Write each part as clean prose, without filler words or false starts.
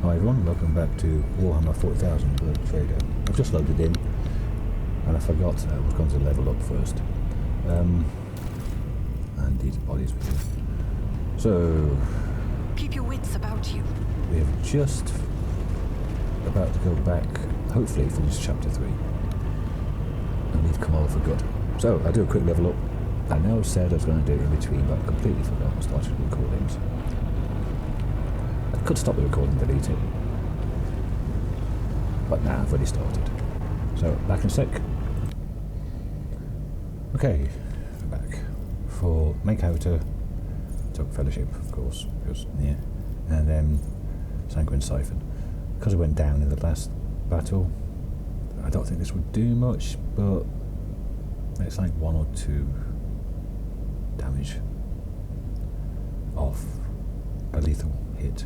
Hi everyone, welcome back to Warhammer 40,000 World Trader. I've just loaded in and I forgot I was going to level up first. And these bodies with you. So keep your wits about you. We're just about to go back, hopefully finish chapter 3 and leave Commorragh for good. So I'll do a quick level up. I know I said I was going to do it in between, but I completely forgot and started recordings. I could stop the recording and delete it, but now I've already started. So back in a sec. Okay, we're back for main character. Took Fellowship, of course, because yeah, and then Sanguine Siphon. Because I went down in the last battle, I don't think this would do much, but it's like 1 or 2 damage off a lethal hit.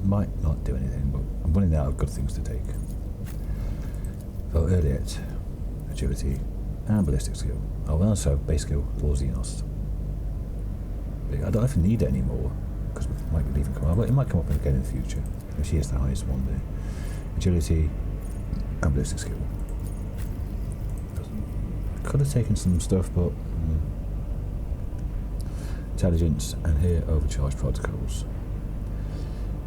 Might not do anything, but I'm running out of good things to take. For earliet, agility, and ballistic skill. Oh, and also base skill for Xenos. I don't know if I need it anymore, because we might be leaving Commorragh, but it might come up again in the future. If she is the highest one there. Agility and ballistic skill. Could have taken some stuff, but intelligence, and here overcharged protocols.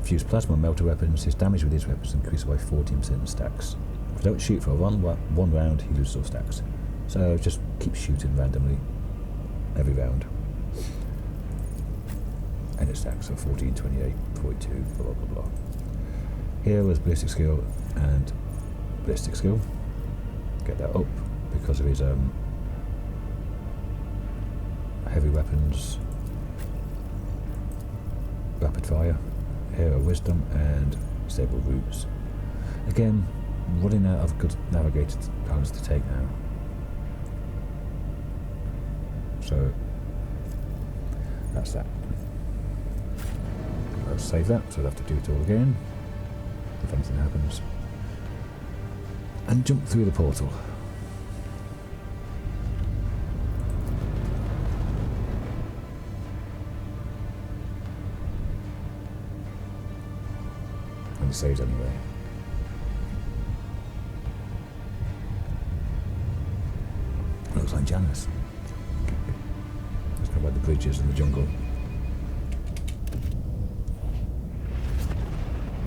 Fuse plasma and melter weapons. His damage with these weapons increases by 14% in stacks. If you don't shoot for one round, he loses all stacks. So just keep shooting randomly every round. And it stacks, so 14, 28, 42, blah blah blah. Here was ballistic skill and ballistic skill. Get that up because of his heavy weapons, rapid fire. Here are wisdom and stable routes. Again, running out of good navigated powers to take now. So that's that. Let's save that, so we'll have to do it all again if anything happens. And jump through the portal. And it saves anyway. Looks like Janice. Let's go by the bridges and the jungle.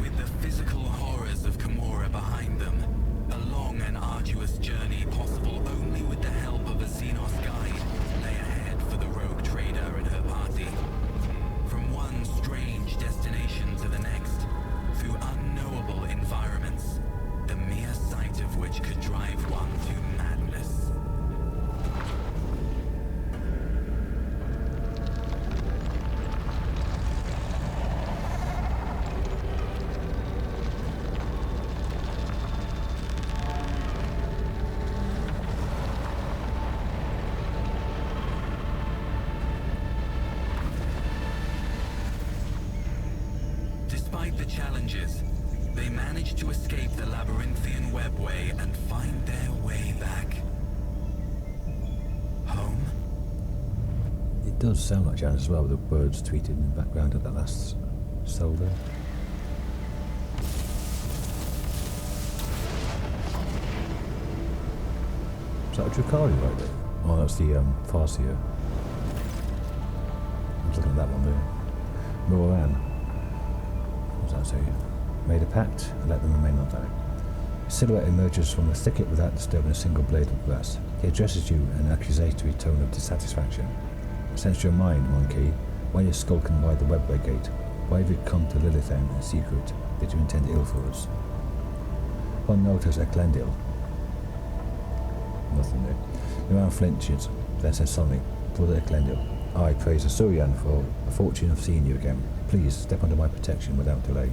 With the physical horrors of Commorragh behind them, a long and arduous journey possible only with the help of a Xenos guide lay ahead for the rogue trader and her party. From one strange destination to the next, through unknowable environments, the mere sight of which could drive one to madness. Despite the challenges, they managed to escape the labyrinthian webway and find their way back home. It does sound like Janice as well, with the birds tweeted in the background at the last soldier. Is that a Dracari right there? Oh, that's the Farseer. I was looking at that one there. Moran. What does that say? Made a pact and let them remain on die. A silhouette emerges from the thicket without disturbing a single blade of grass. He addresses you in an accusatory tone of dissatisfaction. Sense your mind, monkey. Why are you skulking by the webway gate? Why have you come to Lilithan in secret? Did you intend ill for us? One notice Eklendil. Nothing there. Moran flinches, then says suddenly, Brother Eklendil, I praise Asurian for the fortune of seeing you again. Please step under my protection without delay.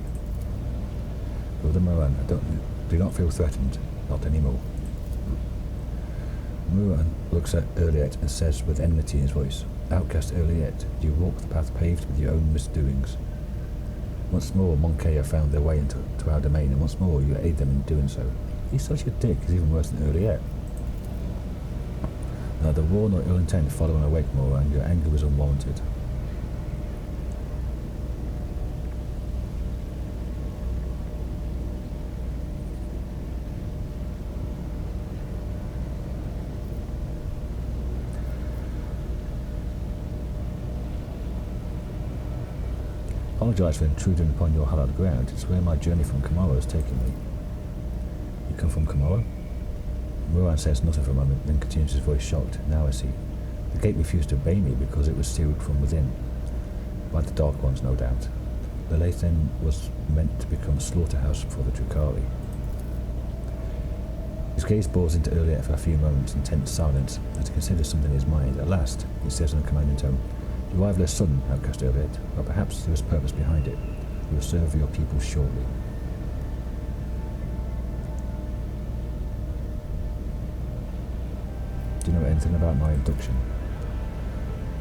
Brother Moran, do not feel threatened, not anymore. Moran looks at Earliet and says with enmity in his voice, Outcast Earliet, you walk the path paved with your own misdoings. Once more, Monkey found their way into our domain, and once more you aid them in doing so. He's such a dick, he's even worse than Earliet. Neither war nor ill intent follow on awake, Moran, your anger was unwarranted. apologise for intruding upon your hallowed ground. It's where my journey from Commorragh has taken me. You come from Commorragh? Moran says nothing for a moment, then continues his voice shocked. Now I see. The gate refused to obey me because it was sealed from within. By the Dark Ones, no doubt. The Lake then was meant to become a slaughterhouse for the Drukhari. His gaze bores into Earliet for a few moments in tense silence as he considers something in his mind. At last, he says in a commanding tone, "You rival a son, outcast Earliet, but perhaps there is purpose behind it. You will serve your people shortly." Do you know anything about my abduction?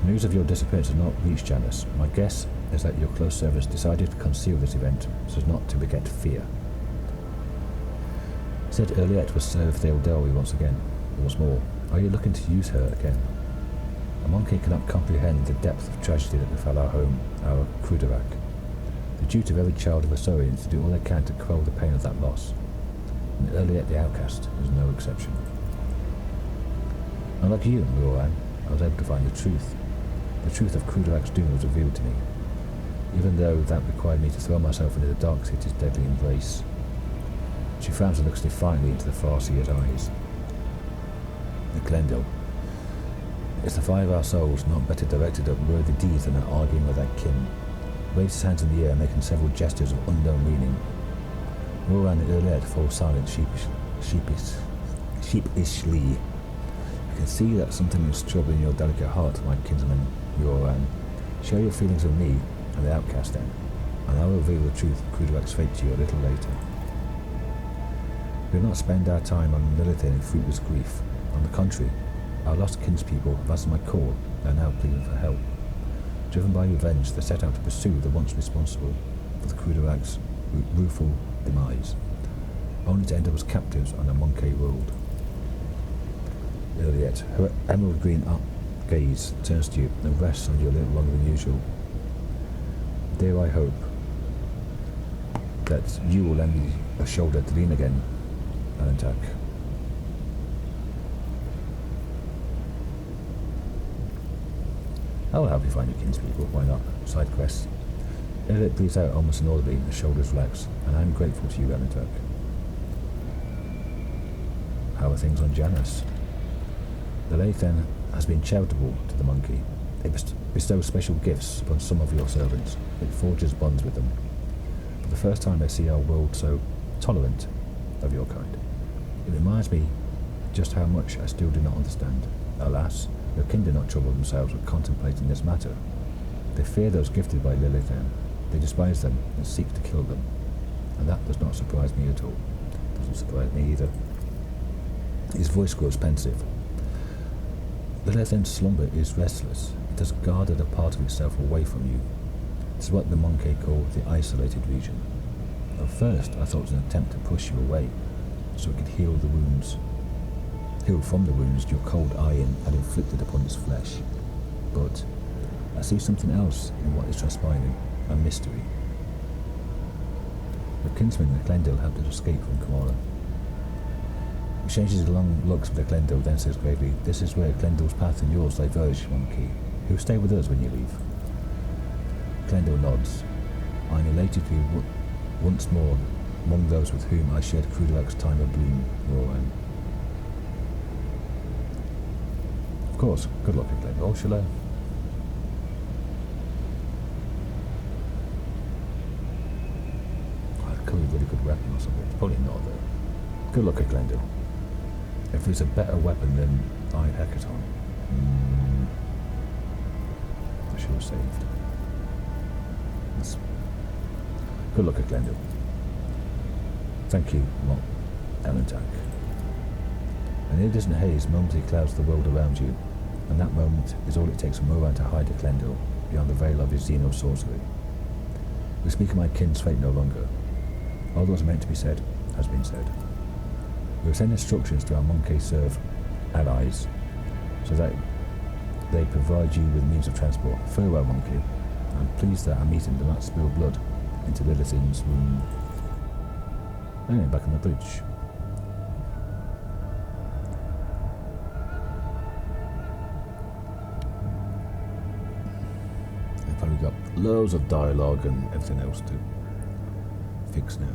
News of your disappearance has not reached Janus. My guess is that your close servants decided to conceal this event so as not to beget fear. He said Earliet was served the Eldelri once again. What's more, are you looking to use her again? A monkey cannot comprehend the depth of tragedy that befell our home, our Crudorak. The duty of every child of a Saurian is to do all they can to quell the pain of that loss. And Earliet the outcast is no exception. Unlike you, Moran, I was able to find the truth. The truth of Crudorak's doom was revealed to me, even though that required me to throw myself into the Dark City's deadly embrace. She frowns and looks defiantly into the far-seer's eyes. The Glendale. Is the fire of our souls not better directed at worthy deeds than at arguing with our kin? Waves his hands in the air, making several gestures of unknown meaning. Moran and Earliet fall silent sheepishly. I can see that something is troubling your delicate heart, my kinsman, Moran. Share your feelings with me and the outcast then, and I will reveal the truth of Crudorak's fate to you a little later. We will not spend our time on Lilith in fruitless grief. On the contrary, our lost kinspeople have answered my call and are now pleading for help. Driven by revenge, they set out to pursue the once responsible for the Crudorak's rueful demise, only to end up as captives on a Monkey world. Earliet, her emerald green gaze turns to you and rests on you a little longer than usual. Dare I hope that you will lend me a shoulder to lean again, Alentak. I will help you find your kinspeople, why not? Side quests. Earliet breathes out almost inaudibly, the shoulders relax, and I am grateful to you, Alentak. How are things on Janus? The Lake then has been charitable to the monkey. It bestows special gifts upon some of your servants. It forges bonds with them. For the first time I see our world so tolerant of your kind. It reminds me just how much I still do not understand. Alas, your kin do not trouble themselves with contemplating this matter. They fear those gifted by Lilithan. They despise them and seek to kill them. And that does not surprise me at all. Doesn't surprise me either. His voice grows pensive. Lilithan's slumber is restless. It has guarded a part of itself away from you. It is what the Monkey call the isolated region. At first, I thought it was an attempt to push you away, so it could heal from the wounds your cold iron had inflicted upon its flesh. But I see something else in what is transpiring, a mystery. The kinsman of Glendale helped us escape from Commorragh. He changes his long looks with the Glendale, then says gravely, "This is where Glendale's path and yours diverge, Monkey. Who will stay with us when you leave?" Glendale nods. I am elated to be once more among those with whom I shared Crudorak's time of bloom, Rowan. Of course, good luck at Glendale, shall I? That could be a really good weapon or something. Probably not, though. Good luck at Glendale. If there's a better weapon than Iron Hecaton, I should have saved. Good luck at Glendale. Thank you, Alentak. An iridescent haze momentarily clouds the world around you, and that moment is all it takes for Moran to hide at Glendale beyond the veil of his Xeno sorcery. We speak of my kin's fate no longer. All that was meant to be said has been said. We will send instructions to our Monkey-serve allies so that they provide you with means of transport. Farewell, Monkey. I'm pleased that our meeting did not spill blood into Lilithan's wound. Anyway, back on the bridge. They've probably got loads of dialogue and everything else to fix now.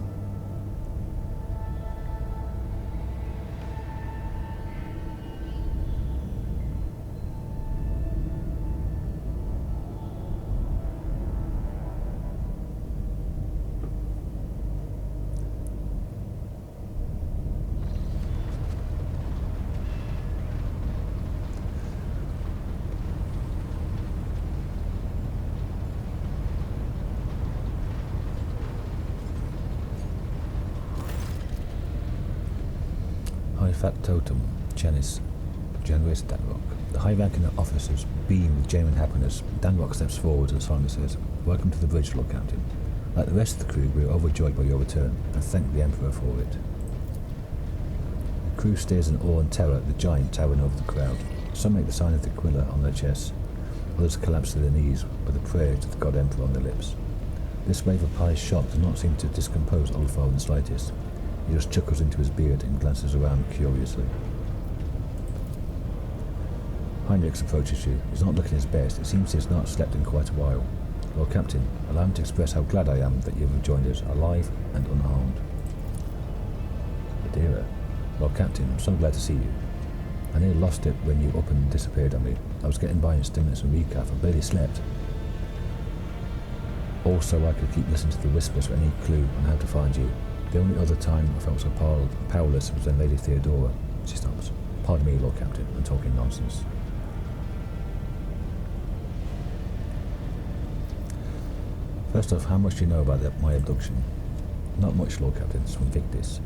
High factotum, Janice, January Danrock. The high-ranking officers beam with genuine happiness. Danrock steps forward and solemnly says, "Welcome to the bridge, Lord Captain. Like the rest of the crew, we are overjoyed by your return, and thank the Emperor for it." The crew stares in awe and terror at the giant towering over the crowd. Some make the sign of the Aquila on their chests, others collapse to their knees with a prayer to the God Emperor on their lips. This wave of pious shock does not seem to discompose Ulfar in the slightest. He just chuckles into his beard and glances around curiously. Heinrich approaches you. He's not looking his best. It seems he has not slept in quite a while. "Lord Captain, allow me to express how glad I am that you have rejoined us, alive and unharmed." "Adira, Lord Captain, I'm so glad to see you. I nearly lost it when you up and disappeared on me. I was getting by in stimulants and recap. I barely slept. Also, I could keep listening to the whispers for any clue on how to find you. The only other time I felt so powerless was when Lady Theodora..." She stops. "Pardon me, Lord Captain, I'm talking nonsense." "First off, how much do you know about my abduction?" "Not much, Lord Captain. It's from Victis.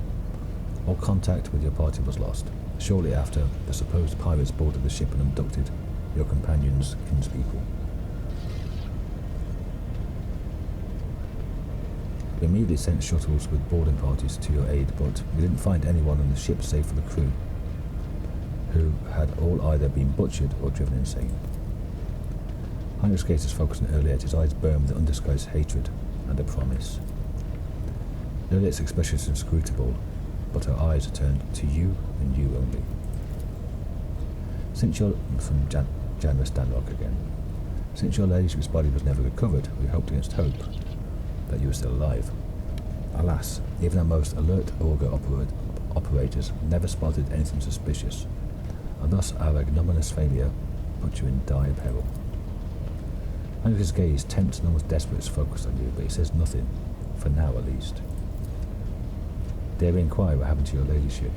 All contact with your party was lost. Shortly after, the supposed pirates boarded the ship and abducted your companions' kinspeople. We immediately sent shuttles with boarding parties to your aid, but we didn't find anyone on the ship save for the crew, who had all either been butchered or driven insane." Heinrich's gaze is focused on Erliet, his eyes burn with undisguised hatred and a promise. Erliet's expression is inscrutable, but her eyes are turned to you and you only. From Janus Danrock again. "Since your ladyship's body was never recovered, we hoped against hope that you were still alive. Alas, even our most alert auger operators never spotted anything suspicious, and thus our ignominious failure put you in dire peril." Heinrich's gaze, tense and almost desperate, is focused on you, but he says nothing, for now at least. "Dare we inquire what happened to your ladyship?"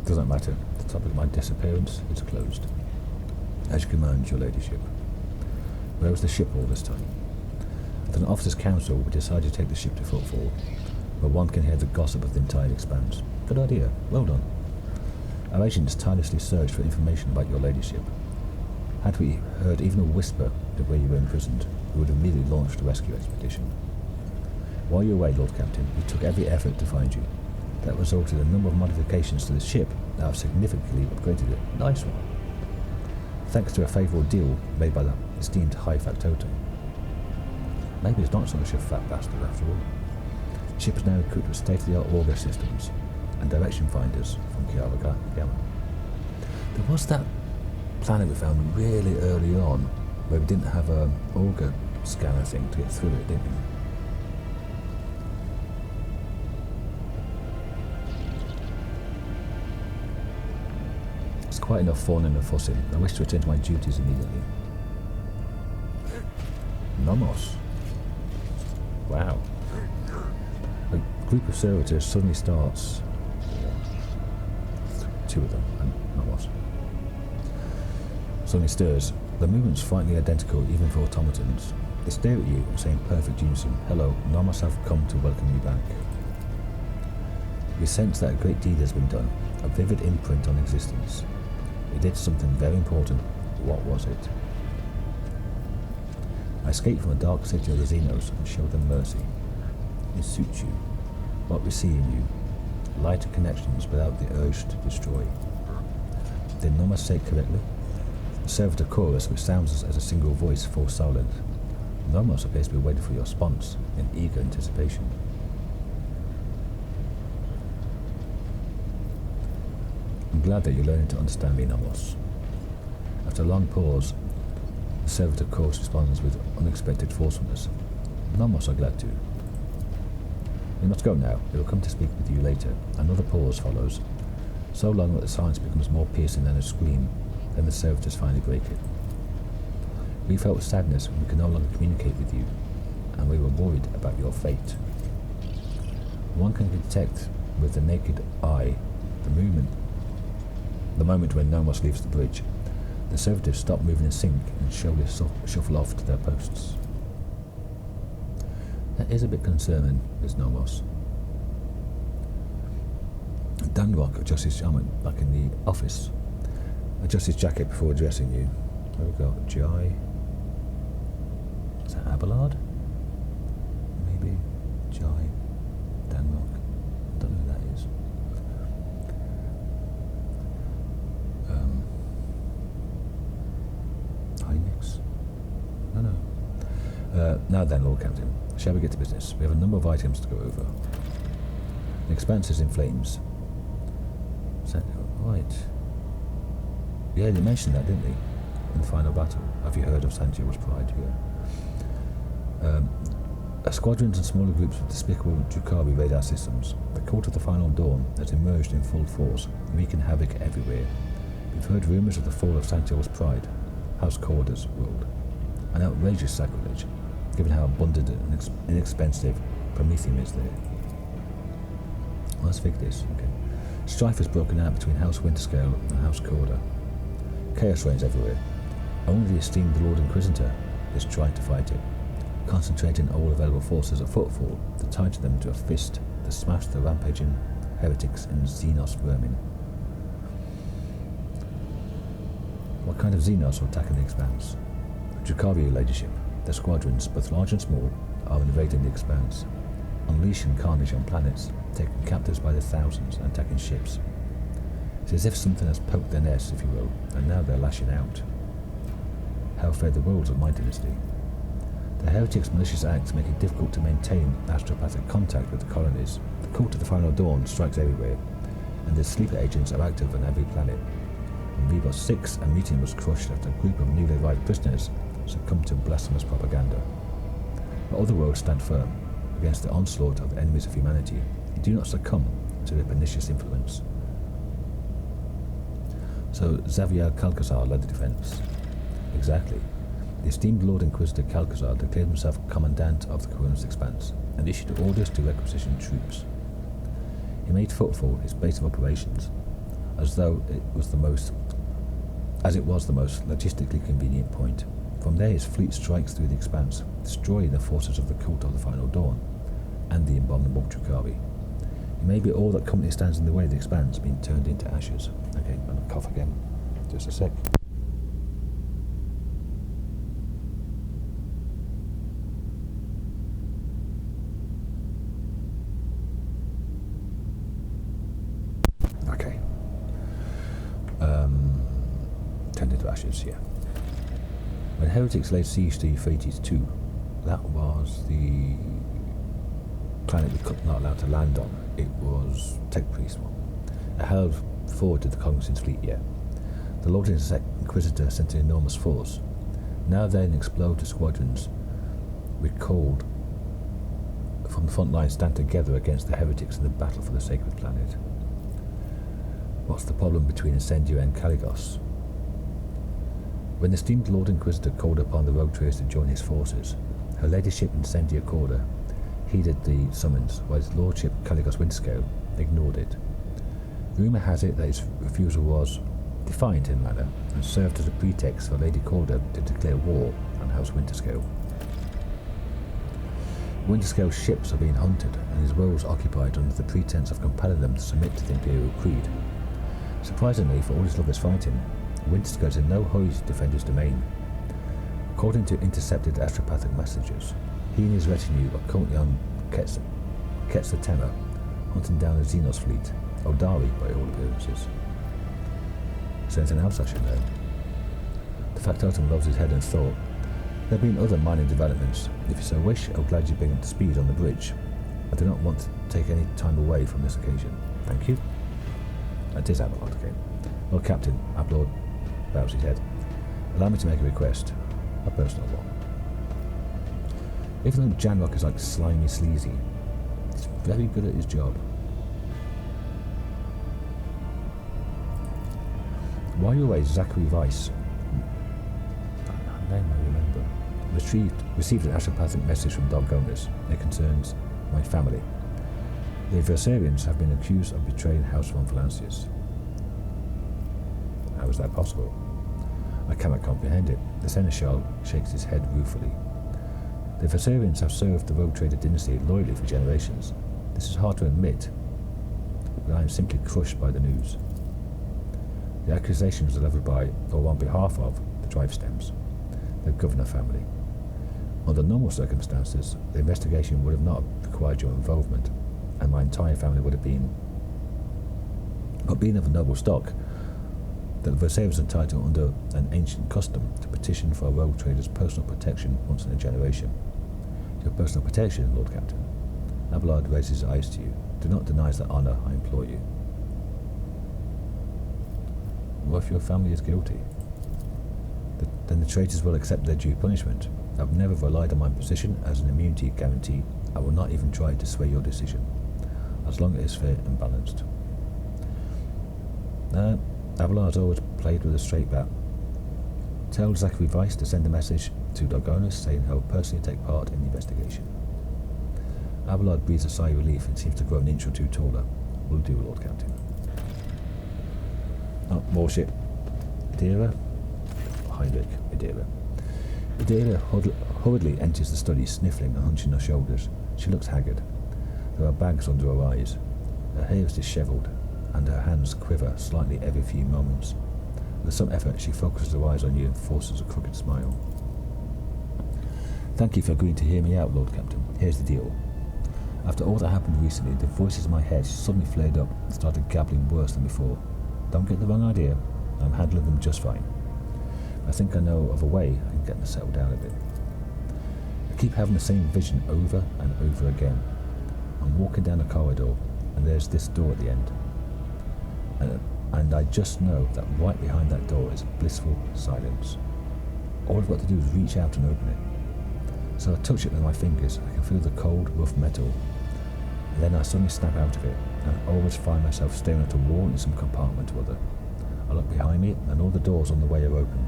"Doesn't matter. The topic of my disappearance is closed." "As you command, your ladyship." "Where was the ship all this time?" "At an officers' council, we decided to take the ship to Footfall, where one can hear the gossip of the entire expanse." "Good idea. Well done." "Our agents tirelessly searched for information about your ladyship. Had we heard even a whisper of where you were imprisoned, we would have immediately launched a rescue expedition. While you were away, Lord Captain, we took every effort to find you. That resulted in a number of modifications to the ship that have significantly upgraded it." "Nice one." "Thanks to a favourable deal made by the esteemed High Factotum." "Maybe it's not such a fat bastard after all." "The ship is now equipped with state-of-the-art auger systems and direction finders from cRPG. There was that planet we found really early on where we didn't have an auger scanner thing to get through it, didn't we? It's quite enough fawning and fussing. I wish to return to my duties immediately. Nomos. Wow. A group of servitors suddenly starts. Two of them, and Nomos. Suddenly stirs. The movement's frightfully identical even for automatons. They stare at you and say in perfect unison, "Hello, Nomos have come to welcome you back." You sense that a great deed has been done, a vivid imprint on existence. You did something very important. What was it? "I escaped from the dark city of the Xenos and showed them mercy. It suits you. What we see in you. lighter connections without the urge to destroy. Did Nomos say it correctly? The servitor chorus, which sounds as a single voice, falls silent. Nomos appears to be waiting for your response in eager anticipation. I'm glad that you're learning to understand me, Nomos. After a long pause, the servitor chorus responds with unexpected forcefulness. Nomos are glad to. We must go now. We will come to speak with you later. Another pause follows, so long that the silence becomes more piercing than a scream. Then the servitors finally break it. We felt sadness when we could no longer communicate with you, and we were worried about your fate. One can detect with the naked eye the moment when Nomos leaves the bridge. The servitors stop moving in sync and slowly shuffle off to their posts. That is a bit concerning, Ms. Nomos. Danrock adjusts his helmet back in the office. Adjusts his jacket before addressing you. There we go. Jai. Is that Abelard? Maybe. Jai. Danrock. I don't know who that is. Hynix? No. Now then, Lord Captain. Shall we get to business? We have a number of items to go over. The Expanse is in flames. Right. Yeah, they mentioned that, didn't they? In the final battle. Have you heard of Santiago's Pride? Yeah. Squadrons and smaller groups of despicable Drukhari radar systems. The cult of the Final Dawn has emerged in full force, wreaking havoc everywhere. We've heard rumours of the fall of Santiago's Pride, House Corder's world. An outrageous sacrilege, given how abundant and inexpensive Prometheum is there. Let's fix this. Okay. Strife has broken out between House Winterscale and House Corder. Chaos reigns everywhere. Only the esteemed Lord Inquisitor is trying to fight it, concentrating all available forces at footfall to tie to them to a fist to smash the rampaging heretics and Xenos vermin. What kind of Xenos are attacking the Expanse? Drukhari leadership. Their squadrons, both large and small, are invading the Expanse, unleashing carnage on planets, taking captives by the thousands and attacking ships. It's as if something has poked their nest, if you will, and now they're lashing out. How fared the worlds of my dynasty? The heretics' malicious acts make it difficult to maintain astropathic contact with the colonies. The cult of the Final Dawn strikes everywhere, and the sleeper agents are active on every planet. In Rebos 6, a meeting was crushed after a group of newly arrived prisoners succumbed to blasphemous propaganda. But other worlds stand firm against the onslaught of the enemies of humanity and do not succumb to their pernicious influence. So Xavier Calcazar led the defense. Exactly. The esteemed Lord Inquisitor Calcazar declared himself Commandant of the Koronus Expanse and issued orders to requisition troops. He made Footfall his base of operations, as it was the most logistically convenient point. From there his fleet strikes through the Expanse, destroying the forces of the cult of the Final Dawn and the abominable Drukhari. It may be all that currently stands in the way of the Expanse being turned into ashes. Okay, I'm going to cough again. Just a sec. Okay. Turned into ashes, yeah. When heretics laid siege to Euphrates II, that was the planet we could not allowed to land on. It was Tech Priest one. It held forward to the Cognizant's fleet yet. The Lord Inquisitor sent an enormous force. Now then exploded squadrons, recalled from the front line, stand together against the heretics in the battle for the sacred planet. What's the problem between Incendia and Caligos? When the esteemed Lord Inquisitor called upon the rogue traders to join his forces, her ladyship Incendia Corda heeded the summons, while his lordship Caligos Winterscale ignored it. Rumour has it that his refusal was defiant in manner and served as a pretext for Lady Corda to declare war on House Winterscale. Winterscale's ships are being hunted and his worlds occupied under the pretense of compelling them to submit to the Imperial Creed. Surprisingly, for all his lovers fighting, Winterscale is in no hurry to defend his domain. According to intercepted astropathic messages, he and his retinue are currently on Quetzaltenna, hunting down a Xenos fleet, Odari by all appearances. Is there anything else I should know? The factotum loves his head and thought, there have been other minor developments. If you so wish, I'm glad you bring up to speed on the bridge. I do not want to take any time away from this occasion. Thank you. That is Abelard again. Well, Captain, Abelard bows his head. Allow me to make a request. A personal one. Even though Janrock is like slimy sleazy, he's very good at his job. While you're away, Zachary Weiss, name I remember, received an astropathic message from Dargonus. It concerns my family. The Versarians have been accused of betraying House von Valancius. How is that possible? I cannot comprehend it. The Seneschal shakes his head ruefully. The Versarians have served the Rogue Trader dynasty loyally for generations. This is hard to admit, but I am simply crushed by the news. The accusations are levelled by, or on behalf of, the Drive Stems, the Governor family. Under normal circumstances, the investigation would have not required your involvement, and my entire family would have been. But being of a noble stock, that the Versarians are entitled under an ancient custom to petition for a Rogue Trader's personal protection once in a generation. Your personal protection, Lord Captain. Abelard raises his eyes to you. Do not deny that honour, I implore you. What if your family is guilty? Then the traitors will accept their due punishment. I've never relied on my position as an immunity guarantee. I will not even try to sway your decision, as long as it is fair and balanced. Abelard's always played with a straight bat. Tell Zachary Weiss to send a message to Dargonus saying he'll personally take part in the investigation. Abelard breathes a sigh of relief and seems to grow an inch or two taller. Will do, Lord Captain. Oh, more ship. Idira? Heinrich, Idira. Idira hurriedly enters the study, sniffling and hunching her shoulders. She looks haggard. There are bags under her eyes. Her hair is dishevelled, and her hands quiver slightly every few moments. With some effort, she focuses her eyes on you and forces a crooked smile. Thank you for agreeing to hear me out, Lord Captain. Here's the deal. After all that happened recently, the voices in my head suddenly flared up and started gabbling worse than before. Don't get the wrong idea. I'm handling them just fine. I think I know of a way I can get them to settle down a bit. I keep having the same vision over and over again. I'm walking down a corridor, and there's this door at the end. And I just know that right behind that door is blissful silence. All I've got to do is reach out and open it. So I touch it with my fingers. I can feel the cold, rough metal. And then I suddenly snap out of it, and I always find myself staring at a wall in some compartment or other. I look behind me, and all the doors on the way are open.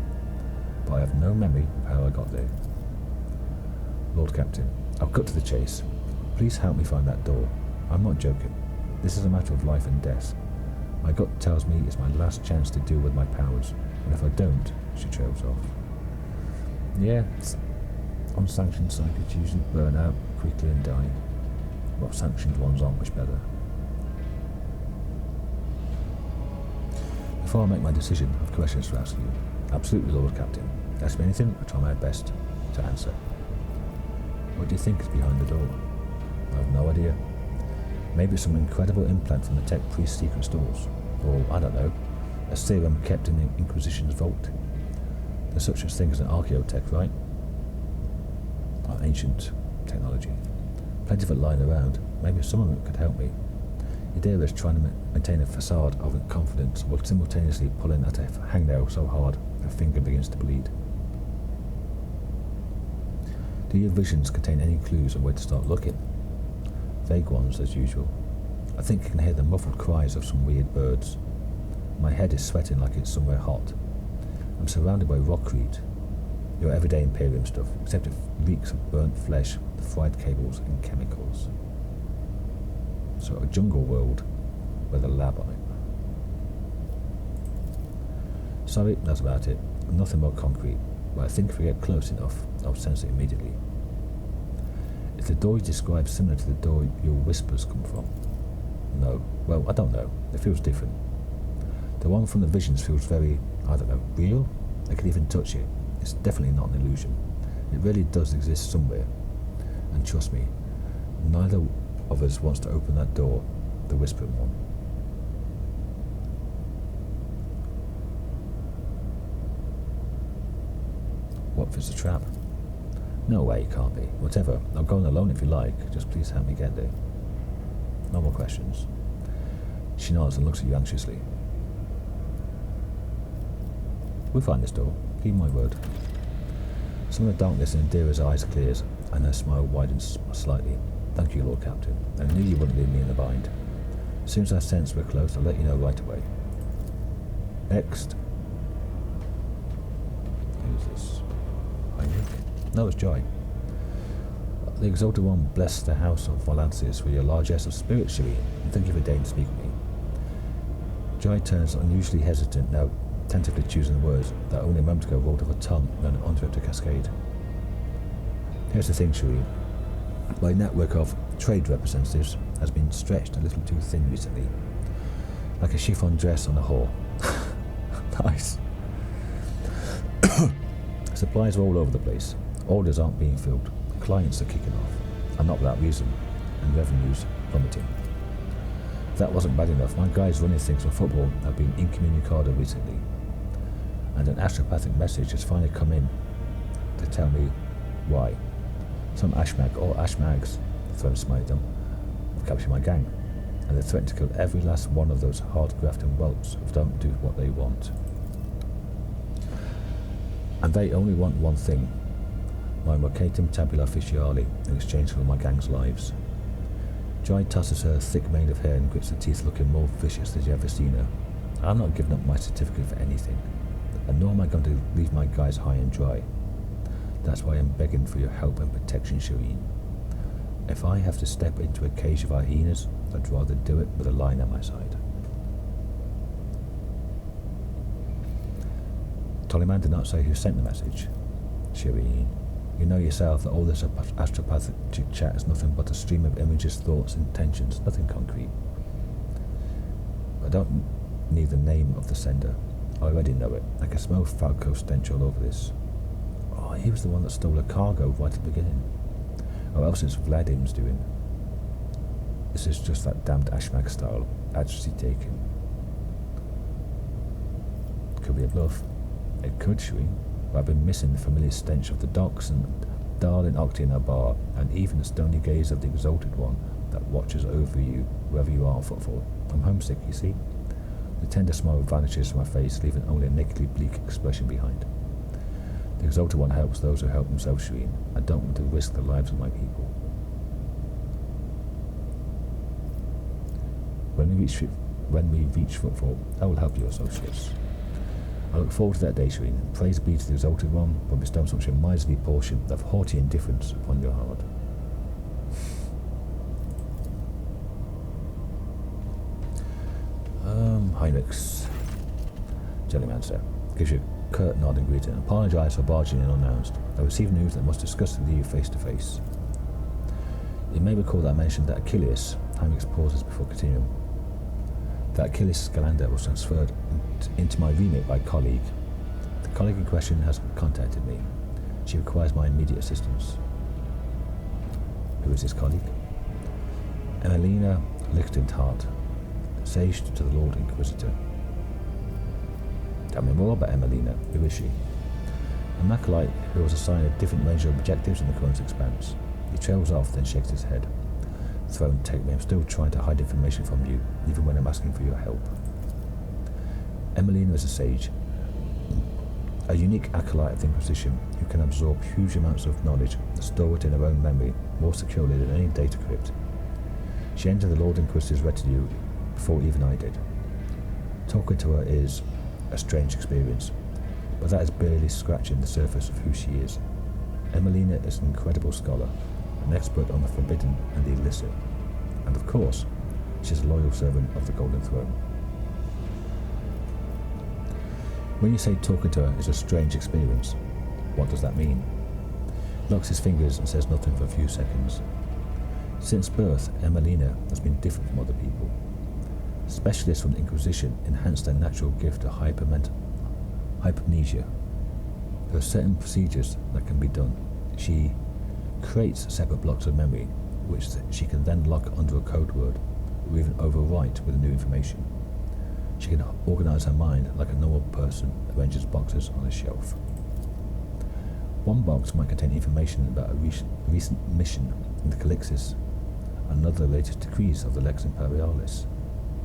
But I have no memory of how I got there. Lord Captain, I'll cut to the chase. Please help me find that door. I'm not joking. This is a matter of life and death. My gut tells me it's my last chance to deal with my powers, and if I don't, she trails off. Yeah, unsanctioned psychics usually burn out quickly and die. Well, sanctioned ones aren't much better. Before I make my decision, I have questions to ask you. Absolutely, Lord Captain. Ask me anything, I try my best to answer. What do you think is behind the door? I have no idea. Maybe some incredible implant from the tech priest's secret stores. Or, I don't know, a serum kept in the Inquisition's vault. There's such a thing as an archaeotech, right? Or ancient technology. Plenty of it lying around. Maybe some of it could help me. Idira is trying to maintain a facade of confidence while simultaneously pulling at a hangnail so hard her finger begins to bleed. Do your visions contain any clues on where to start looking? Vague ones, as usual. I think I can hear the muffled cries of some weird birds. My head is sweating like it's somewhere hot. I'm surrounded by rockcrete, your everyday Imperium stuff, except it reeks of burnt flesh, fried cables and chemicals. So a jungle world with a lab on it. Sorry, that's about it. Nothing more concrete, but I think if we get close enough, I'll sense it immediately. Is the door you describe similar to the door your whispers come from? No. Well, I don't know. It feels different. The one from the visions feels very, I don't know, real? I can even touch it. It's definitely not an illusion. It really does exist somewhere. And trust me, neither of us wants to open that door. the whispering one. What if it's a trap? No way, it can't be. Whatever, I'll go on alone if you like, just please help me get there. No more questions. She nods and looks at you anxiously. We'll find this door, keep my word. Some of the darkness in Indira's eyes clears, and her smile widens slightly. Thank you, Lord Captain. I knew you wouldn't leave me in the bind. As soon as I sense we're close, I'll let you know right away. Next. Who's this? Heinrich? No, it's Joy. The Exalted One bless the house of Volantis with your largesse of spirit, Shireen, and thank you for deigning to speak with me. Joy turns unusually hesitant now, tentatively choosing the words that only a moment ago rolled off her tongue and then onto it to cascade. Here's the thing, Shireen. My network of trade representatives has been stretched a little too thin recently. Like a chiffon dress on a whore. Nice. Supplies are all over the place. Orders aren't being filled. Clients are kicking off. And not without reason. And revenues plummeting. If that wasn't bad enough, my guys running things for football have been incommunicado recently. And an astropathic message has finally come in to tell me why. Some ashmag or ashmags, thrown smite them, have captured my gang, and they threaten to kill every last one of those hard-grafting whelps who don't do what they want. And they only want one thing, my Mercatum Tabula Officiale, in exchange for my gang's lives. Joy tosses her thick mane of hair and grits her teeth, looking more vicious than you've ever seen her. I'm not giving up my certificate for anything, and nor am I going to leave my guys high and dry. That's why I'm begging for your help and protection, Shireen. If I have to step into a cage of hyenas, I'd rather do it with a lion at my side. Tollyman did not say who sent the message. Shireen, you know yourself that all this astropathic chit-chat is nothing but a stream of images, thoughts, intentions, nothing concrete. I don't need the name of the sender. I already know it. I can smell Falco stench all over this. Oh, he was the one that stole a cargo right at the beginning. Or else it's Vladim's doing. This is just that damned ashmag style, actually taken. Could be a bluff. It could, Shireen, but I've been missing the familiar stench of the docks and darling Octi in our bar, and even the stony gaze of the Exalted One that watches over you wherever you are, footfall. I'm homesick, you see. The tender smile vanishes from my face, leaving only a nakedly bleak expression behind. The Exalted One helps those who help themselves, Shireen. I don't want to risk the lives of my people. When we reach footfall, I will help you, associates. I look forward to that day, Shireen. Praise be to the Exalted One for bestowing such a miserly portion of haughty indifference upon your heart. Heinrichs. Jellyman, sir. Gives you a curt nod and greeting. Apologise for barging in unannounced. I received news that I must discuss with you face to face. You may recall that I mentioned that Achilles, Heinrichs pauses before continuing, that Achilles Scalander was transferred into my remit by a colleague. The colleague in question has contacted me. She requires my immediate assistance. Who is this colleague? Emelina Lichtenhart, sage to the Lord Inquisitor. Tell me more about Emelina. Who is she? A Macalite who was assigned a different range of objectives in the Koronus Expanse. He trails off, then shakes his head. Throne, take me. I'm still trying to hide information from you, even when I'm asking for your help. Emelina is a sage, a unique acolyte of the Inquisition who can absorb huge amounts of knowledge and store it in her own memory more securely than any data crypt. She entered the Lord Inquisitor's retinue before even I did. Talking to her is a strange experience, but that is barely scratching the surface of who she is. Emelina is an incredible scholar, an expert on the forbidden and the illicit, and of course, she's a loyal servant of the Golden Throne. When you say talking to her is a strange experience, what does that mean? Locks his fingers and says nothing for a few seconds. Since birth, Emelina has been different from other people. Specialists from the Inquisition enhance their natural gift of hypermnesia. There are certain procedures that can be done. She creates separate blocks of memory, which she can then lock under a code word, or even overwrite with the new information. She can organise her mind like a normal person arranges boxes on a shelf. One box might contain information about a recent mission in the Calixis, another the latest decrees of the Lex Imperialis,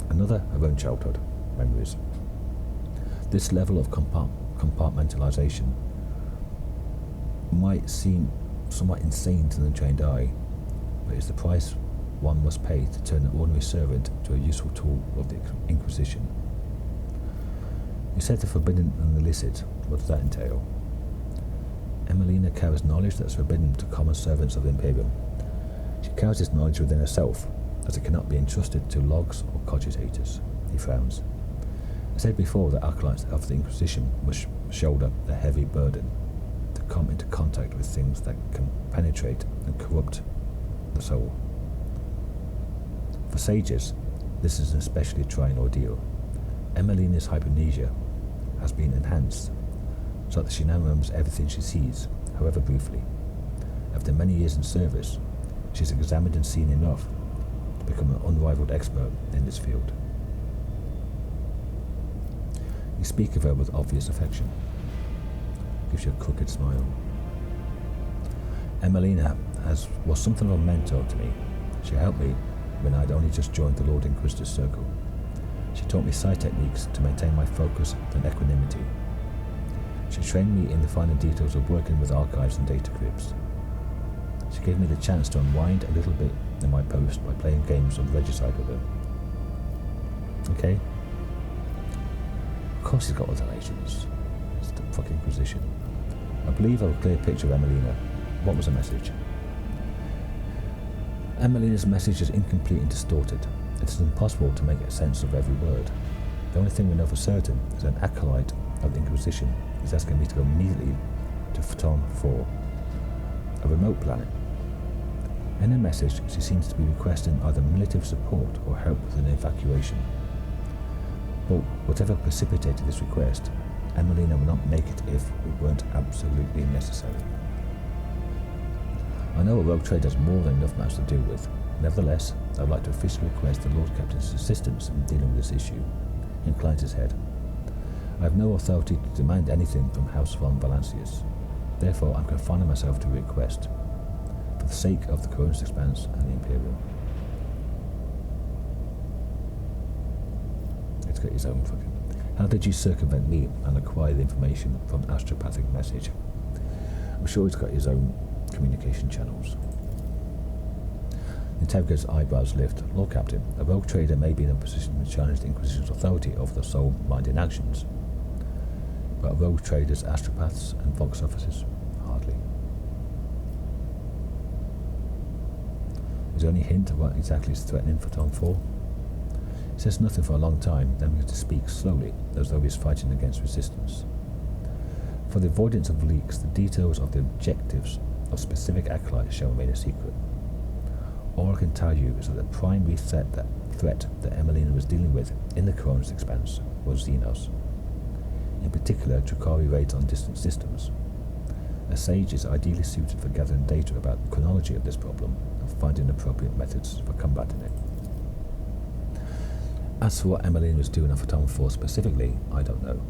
another her own childhood memories. This level of compartmentalisation might seem somewhat insane to the untrained eye, but it's the price one must pay to turn an ordinary servant to a useful tool of the Inquisition. You said the forbidden and illicit. What does that entail? Emelina carries knowledge that's forbidden to common servants of the Imperium. She carries this knowledge within herself, as it cannot be entrusted to logs or cogitators. He frowns. I said before that acolytes of the Inquisition must shoulder the heavy burden to come into contact with things that can penetrate and corrupt the soul. For sages, this is an especially trying ordeal. Emelina's hypermnesia has been enhanced, so that she now remembers everything she sees, however briefly. After many years in service, she's examined and seen enough to become an unrivaled expert in this field. You speak of her with obvious affection. Gives you a crooked smile. Emelina was something of a mentor to me. She helped me when I'd only just joined the Lord Inquisitor's circle. She taught me psi techniques to maintain my focus and equanimity. She trained me in the finer details of working with archives and data cribs. She gave me the chance to unwind a little bit in my post by playing games of regicide with her. Okay? Of course he's got other agents. It's the fucking Inquisition. I believe I have a clear picture of Emelina. What was the message? Emelina's message is incomplete and distorted. It is impossible to make sense of every word. The only thing we know for certain is an acolyte of the Inquisition is asking me to go immediately to Photon 4, a remote planet. In her message, she seems to be requesting either military support or help with an evacuation. But whatever precipitated this request, Emelina would not make it if it weren't absolutely necessary. I know a rogue trader has more than enough matters to deal with. Nevertheless, I would like to officially request the Lord Captain's assistance in dealing with this issue. He inclines his head. I have no authority to demand anything from House von Valancius. Therefore, I'm confining myself to a request, for the sake of the Koronus Expanse and the Imperium. It's got his own fucking... How did you circumvent me and acquire the information from an astropathic message? I'm sure he's got his own communication channels. The interrogator's eyebrows lift. Lord Captain, a rogue trader may be in a position to challenge the Inquisition's authority over the soul-minded actions. But are rogue traders astropaths and vox officers? Hardly. Is there any hint of what exactly is threatening Photon 4? He says nothing for a long time, then begins to speak slowly, as though he is fighting against resistance. For the avoidance of leaks, the details of the objectives of specific acolytes shall remain a secret. All I can tell you is that the primary threat that Emelina was dealing with in the Koronus Expanse was Xenos. In particular, Drukhari raids on distant systems. A sage is ideally suited for gathering data about the chronology of this problem and finding appropriate methods for combating it. As for what Emelina was doing on Photon 4 specifically, I don't know.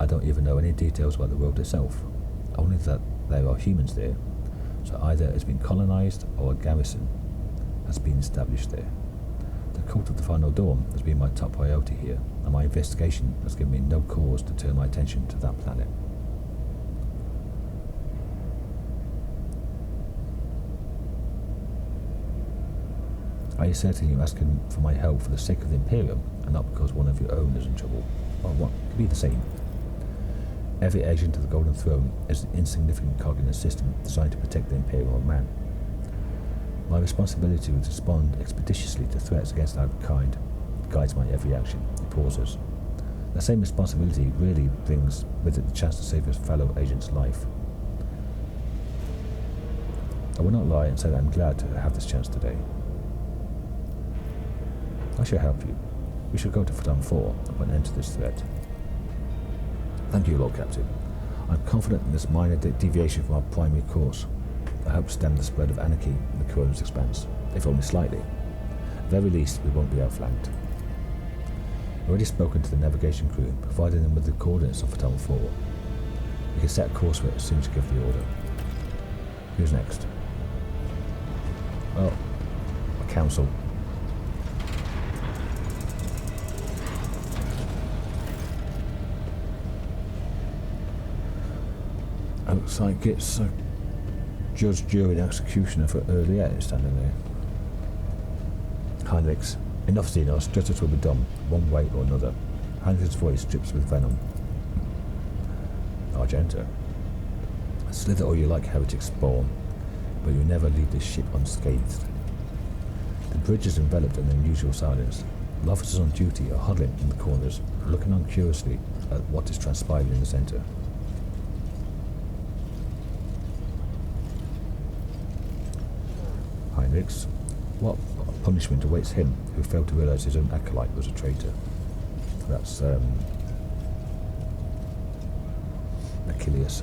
I don't even know any details about the world itself, only that there are humans there, so either it's been colonized or a garrison has been established there. The cult of the Final Dawn has been my top priority here, and my investigation has given me no cause to turn my attention to that planet. Are you certain you're asking for my help for the sake of the Imperium, and not because one of your own is in trouble? Well, what could be the same? Every agent of the Golden Throne is an insignificant cog in a system designed to protect the Imperium of man. My responsibility to respond expeditiously to threats against our kind guides my every action. He pauses. The same responsibility really brings with it the chance to save his fellow agent's life. I will not lie and say that I'm glad to have this chance today. I shall help you. We shall go to Photon 4 and put an end to this threat. Thank you, Lord Captain. I'm confident in this minor deviation from our primary course. I hope to stem the spread of anarchy in the Koronus Expanse, if only slightly. At the very least, we won't be outflanked. I've already spoken to the navigation crew, providing them with the coordinates of Fatal 4. We can set a course for it as soon as you give the order. Who's next? Well, a council. Looks like it's a judge, jury, and executioner for earlier standing there. Heinrichs. Enough, Xenos. Justice will be done, one way or another. Heinrich's voice drips with venom. Argenta. Slither all you like, heretic spawn, but you never leave this ship unscathed. The bridge is enveloped in unusual silence. The officers on duty are huddling in the corners, looking on curiously at what is transpiring in the centre. Heinrichs. What punishment awaits him who failed to realise his own acolyte was a traitor? That's Achilles.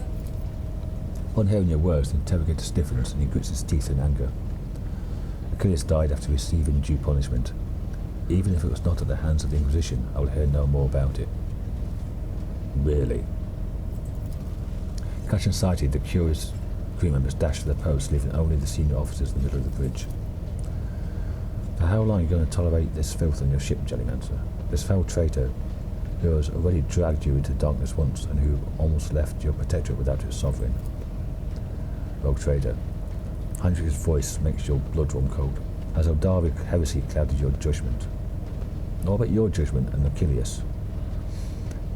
Upon hearing your words, the interrogator stiffens and he grits his teeth in anger. Achilles died after receiving due punishment. Even if it was not at the hands of the Inquisition, I will hear no more about it. Really? Catching sighted, the curious crew members dashed to their posts, leaving only the senior officers in the middle of the bridge. For how long are you going to tolerate this filth on your ship, Jellymancer? This foul traitor who has already dragged you into darkness once and who almost left your protectorate without its sovereign. Rogue traitor. Heinrich's voice makes your blood run cold, as Eldaric heresy clouded your judgment. Nor about your judgment and Achilles.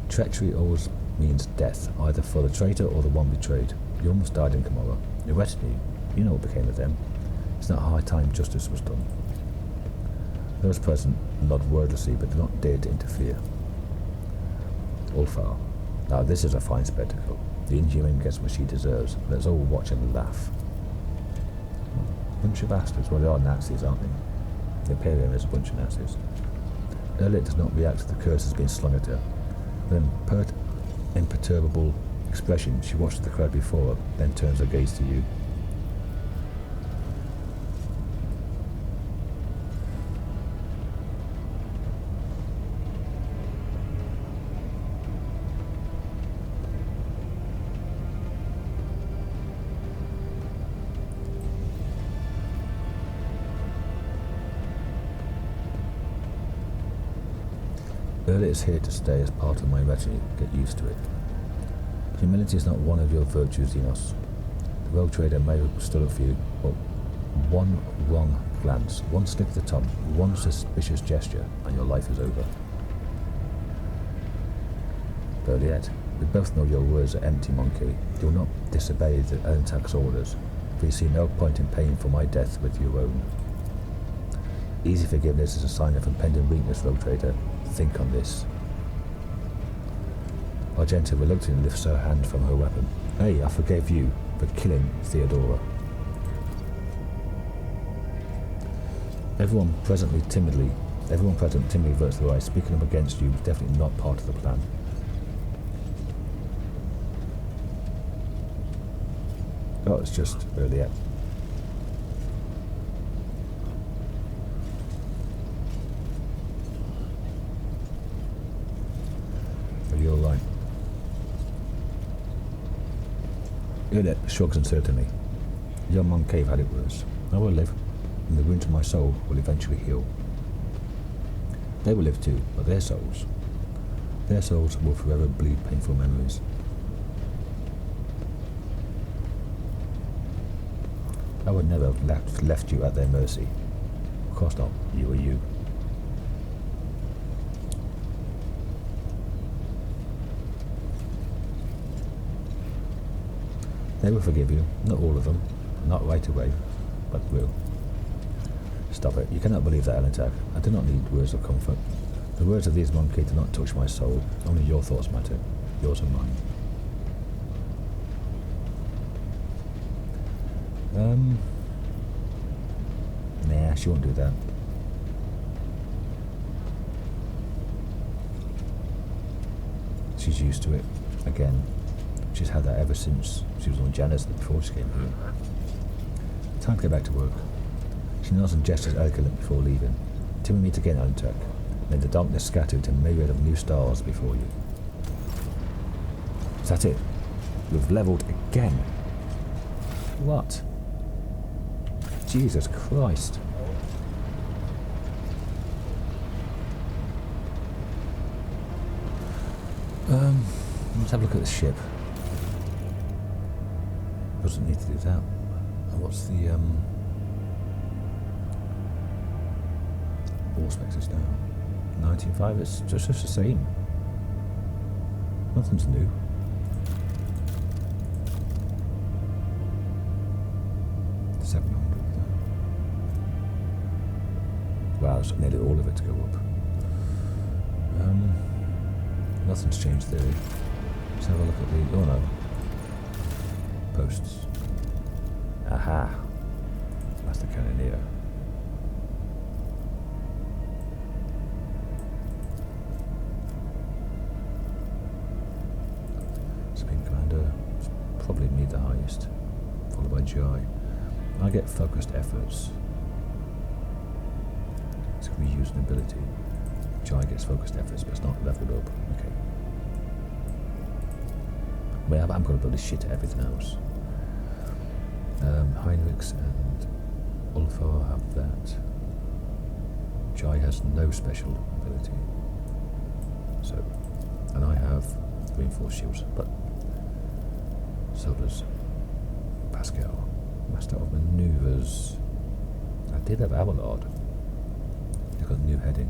Treachery always means death, either for the traitor or the one betrayed. You almost died in Commorragh. Your retinue, you know what became of them. It's not high time justice was done. Those present nod wordlessly, but do not dare to interfere. Ulfar. Now this is a fine spectacle. The Inhuman gets what she deserves. Let's all watch and laugh. Bunch of bastards. Well, they are Nazis, aren't they? The Imperium is a bunch of Nazis. Erlit does not react to the curse that's been slung at her. With an imperturbable expression, she watches the crowd before her, then turns her gaze to you. Erlit is here to stay as part of my retinue. Get used to it. Humility is not one of your virtues, Xenos. The rogue trader may have stood up for you, but one wrong glance, one slip of the tongue, one suspicious gesture, and your life is over. Berliet, we both know your words are empty, monkey. You will not disobey the Elentak's orders, for you see no point in paying for my death with your own. Easy forgiveness is a sign of impending weakness, rogue trader. Think on this. Argenta reluctantly lifts her hand from her weapon. Hey, I forgave you for killing Theodora. Everyone present timidly averts their eyes. Speaking up against you was definitely not part of the plan. Oh, it's just earlier. Are you alright? Erlit shrugs uncertainly. Young Mon Cave had it worse. I will live, and the wound to my soul will eventually heal. They will live too, but their souls will forever bleed painful memories. I would never have left you at their mercy. Of course not, you are you. They will forgive you, not all of them, not right away, but will. Stop it, you cannot believe that, Elentak. I do not need words of comfort. The words of these monkeys do not touch my soul, only your thoughts matter, yours and mine. Nah, she won't do that. She's used to it, again. She's had that ever since she was on Janus before she came here. Time to get back to work. She nods and gestures elegantly before leaving. 2 meters again, Untuck. Then the darkness scattered to a myriad of new stars before you. Is that it? We've levelled again. What? Jesus Christ. Let's have a look at the ship. Doesn't need to do that. And what's the all specs is now? 19.5, it's just the same. Nothing's new. Wow, it's nearly all of it to go up. Nothing's changed there. Let's have a look at the... oh no. Posts. Aha. That's the cannoneer. Speed commander. It's probably me the highest. Followed by GI. I get focused efforts. It's reused an ability. GI gets focused efforts, but it's not leveled up. Okay. Well, I'm going to build a shit at everything else. Heinrichs and Ulfar have that. GI has no special ability. So, and I have reinforced shields, but so does Pascal. Master of Maneuvers. I did have Abelard. They've got a new heading,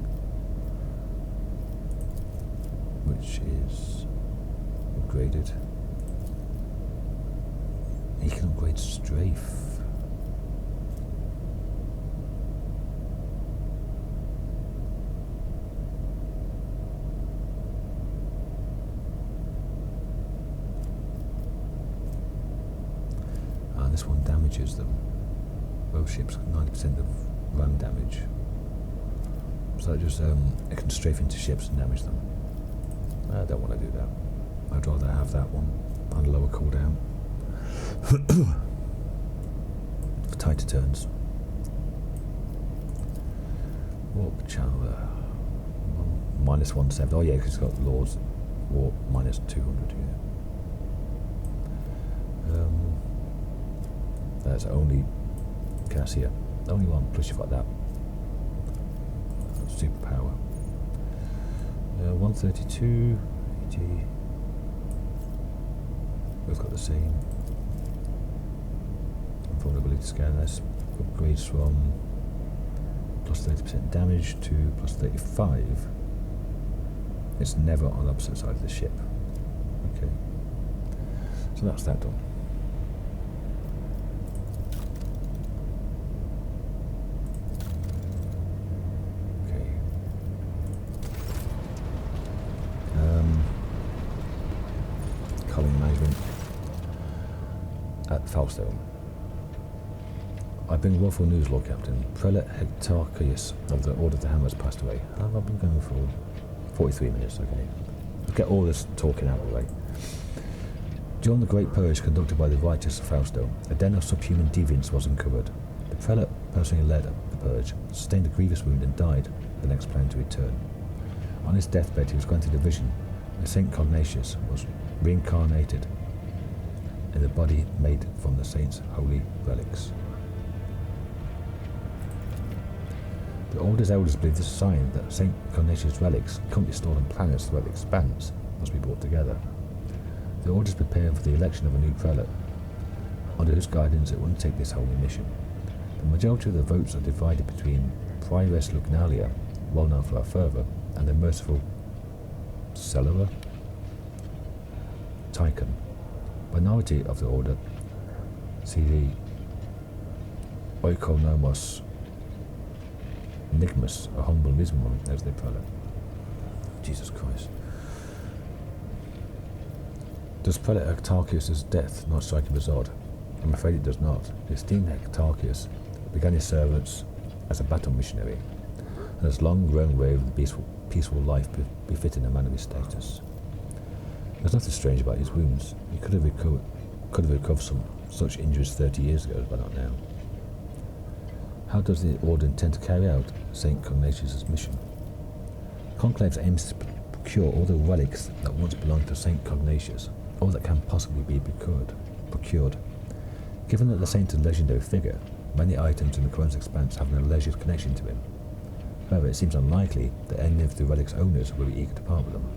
which is upgraded. He can upgrade Strafe. And this one damages them. Both ships got 90% of run damage. So it just it can strafe into ships and damage them. I don't want to do that. I'd rather have that one on a lower cooldown. For tighter turns. Warp Channeler. Minus 170. Oh yeah, because it's got Lord's Warp minus 200 here. There's only Cassia. Only one, plus you've got that. Superpower. 132. 80. Both got the same. Vulnerability scan. That's upgrades from plus 30% damage to plus 35. It's never on the opposite side of the ship. Okay. So that's that done. Okay. Colony management at Falstone. I bring woeful news, Lord Captain. Prelate Hectarchius of the Order of the Hammer has passed away. How have I been going for? 43 minutes, okay. Let's get all this talking out of the way. During the Great Purge conducted by the righteous Fausto, a den of subhuman deviants was uncovered. The prelate personally led the purge, sustained a grievous wound and died, the next plan to return. On his deathbed he was granted a vision, and St. Cognatius was reincarnated in the body made from the saint's holy relics. The Order's elders believe this is a sign that St. Cognatius' relics, currently stored on planets throughout the Expanse, must be brought together. The Order is preparing for the election of a new prelate, under whose guidance it will undertake this holy mission. The majority of the votes are divided between Prioress Lugnalia, well known for her fervour, and the merciful Celera Tychon. Minority of the Order see the Oikonomos Nigmus, a humble Mismon, as their prelate. Jesus Christ. Does Prelate Hectarchius' death not strike him as odd? I'm afraid it does not. The esteemed Hectarchius began his service as a battle missionary, and has long grown weary of the peaceful life befitting a man of his status. There's nothing strange about his wounds. He could have recovered from such injuries 30 years ago, but not now. How does the Order intend to carry out St. Cognatius' mission? Conclave aims to procure all the relics that once belonged to St. Cognatius, all that can possibly be procured. Given that the saint is a legendary figure, many items in the Koronus Expanse have an alleged connection to him. However, it seems unlikely that any of the relic's owners will be eager to part with them.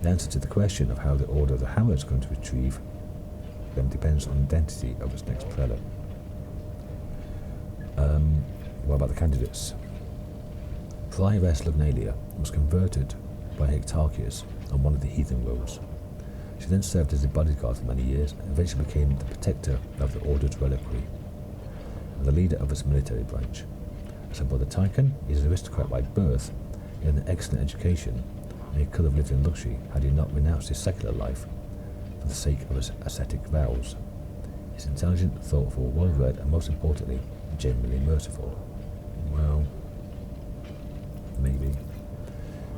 The answer to the question of how the Order of the Hammer is going to retrieve them depends on the identity of its next prelate. What about the candidates? Prioress Lugnalia was converted by Hectarchius on one of the heathen roads. She then served as a bodyguard for many years and eventually became the protector of the Order's reliquary and the leader of its military branch. As her brother Tychon is an aristocrat by birth, he had an excellent education, and he could have lived in luxury had he not renounced his secular life for the sake of his ascetic vows. He's intelligent, thoughtful, well-read, and most importantly, genuinely merciful. Well, maybe.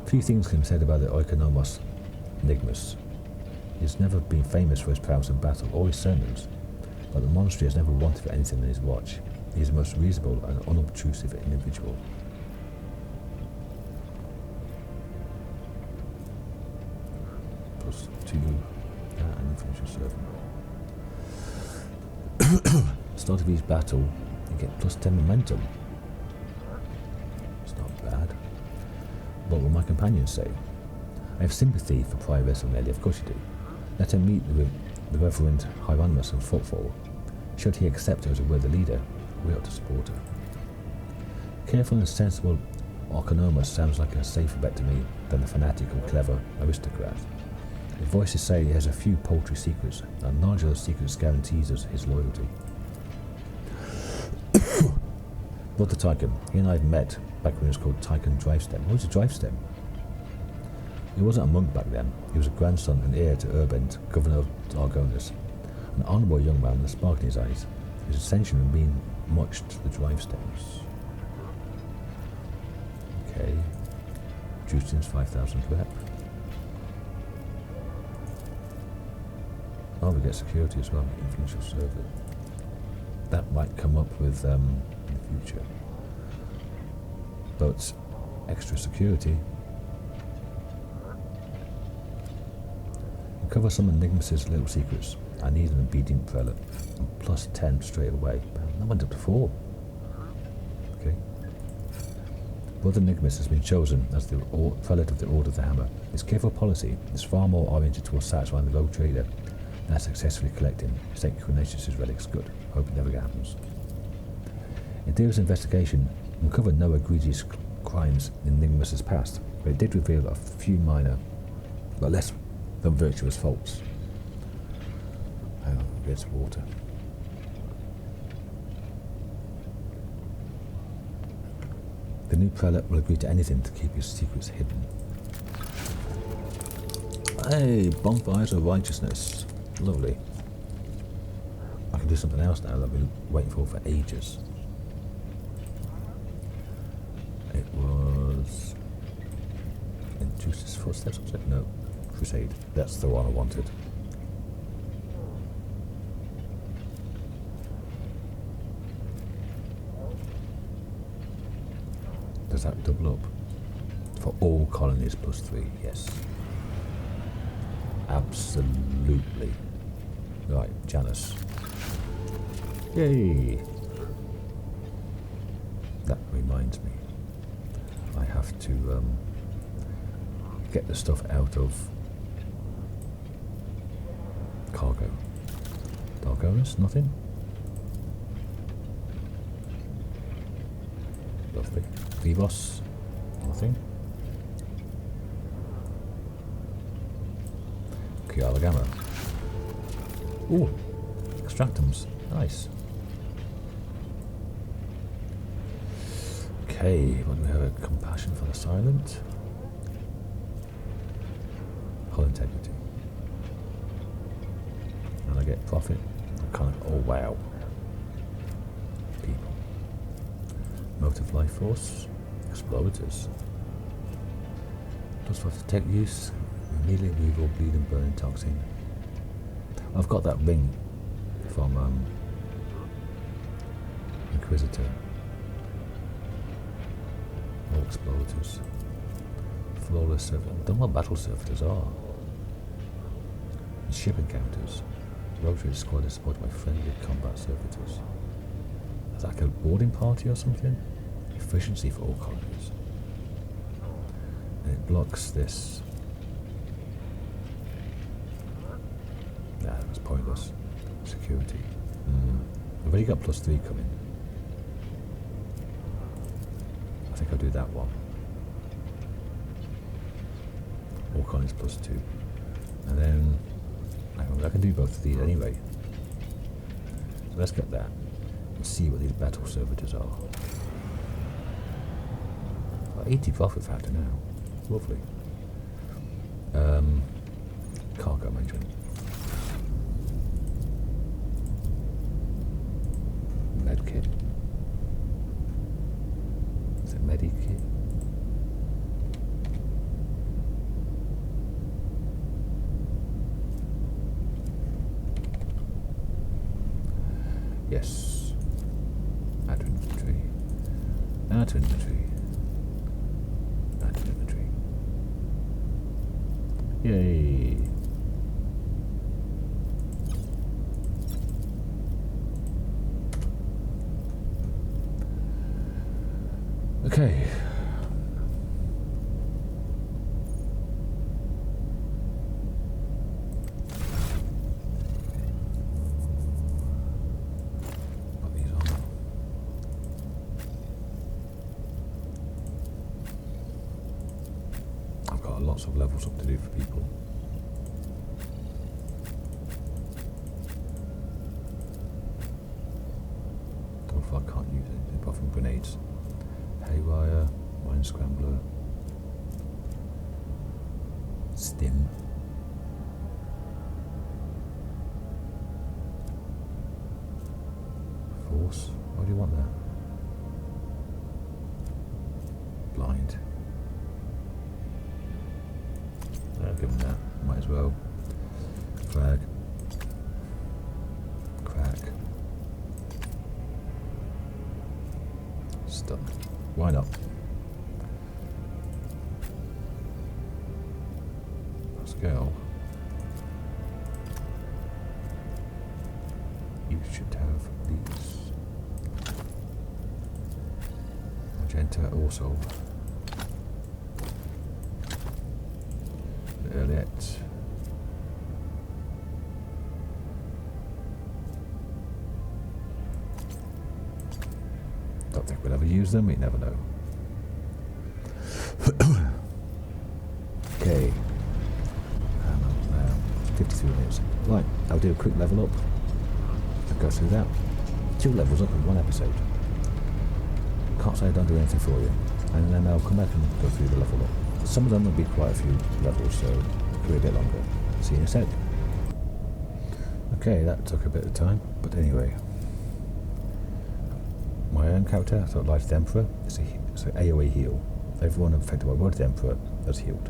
Few things can be said about the Oikonomos Enigmus. He has never been famous for his prowess in battle or his sermons, but the monastery has never wanted for anything in his watch. He is the most reasonable and unobtrusive individual. Plus 2, and finish your servant. Start of each battle, you get plus 10 momentum. It's not bad. What will my companions say? I have sympathy for Prioress Lugnalia, of course you do. Let her meet the Reverend Hieronymus and Footfall. Should he accept her as a worthy leader, we ought to support her. Careful and sensible Oikonomos sounds like a safer bet to me than the fanatical, clever aristocrat. The voices say he has a few paltry secrets, and knowledge of those secrets guarantees us his loyalty. Brother Tychon, he and I have met back when it was called Tychon Drivestem. What was a Drivestem? He wasn't a monk back then. He was a grandson and heir to Urbent, governor of Argonus, an honourable young man with a spark in his eyes. His ascension had been much to the Drivestems. Okay. Justin's 5,000 rep. Oh, we get security as well, influential server. That might come up with in the future. But extra security. Uncover some of Enigmus' little secrets. I need an obedient prelate. And plus 10 straight away. That went up to 4. Okay. Brother Enigmus has been chosen as the prelate of the Order of the Hammer. His careful policy is far more oriented towards satisfying the rogue trader than successfully collecting St. Cognatius' relics. Good. Hope it never happens. In Deal's investigation, uncovered no egregious crimes in Enigmus' past, but it did reveal a few minor, but less than virtuous faults. Hang on, get some water. The new prelate will agree to anything to keep his secrets hidden. Hey, bonfires of righteousness. Lovely. I can do something else now that I've been waiting for ages. It was in Juice's Footsteps, was it? No, Crusade. That's the one I wanted. Does that double up? For all colonies plus 3, yes. Absolutely. Right, Janus. Yay! That reminds me. I have to get the stuff out of cargo. Dargonus, nothing? Lovely. Vivos, nothing. Kialagama. Ooh, extractums, nice. Okay, what do we have? A compassion for the silent. Hull integrity. And I get profit. Kind of, oh wow. People. Motive life force. Explorators. Plus for tech use. Immediately removal, bleed and burn toxin. I've got that ring from Inquisitor. More explorators. Flawless servitors. I don't know what battle servitors are. And ship encounters. The rogue trader squad is supported by friendly combat servitors. Is that like a boarding party or something? Efficiency for all colonies. And it blocks this. Nah, that's pointless. Security. I've already got +3 coming. I think I'll do that one. All colonies +2. And then I can do both of these anyway. So let's get that and see what these battle servitors are. 80 profit factor now. Lovely. Cargo management. Medkit. Is it Medikit? Yes. Add to inventory. Add to inventory. Add to inventory. Yay. Okay. Put these on. I've got lots of levels up to do for people. Don't know if I can't use it apart from grenades. Haywire, Wine Scrambler, Stim, Force, why do you want that? Blind, I'll give him that, might as well. Flag, Crack, Stun. Why not? Let's go. You should have these. Magenta also. Earlet. Don't think we'll ever use them, we never know. Okay. 53 minutes. Right, I'll do a quick level up. I'll go through that. 2 levels up in 1 episode. Can't say I don't do anything for you. And then I'll come back and go through the level up. Some of them will be quite a few levels, so it'll be a bit longer. See you in a sec. Okay, that took a bit of time, but anyway. My own character, so Lighted Emperor, it's an AoE heal. Everyone affected by Lighted Emperor has healed.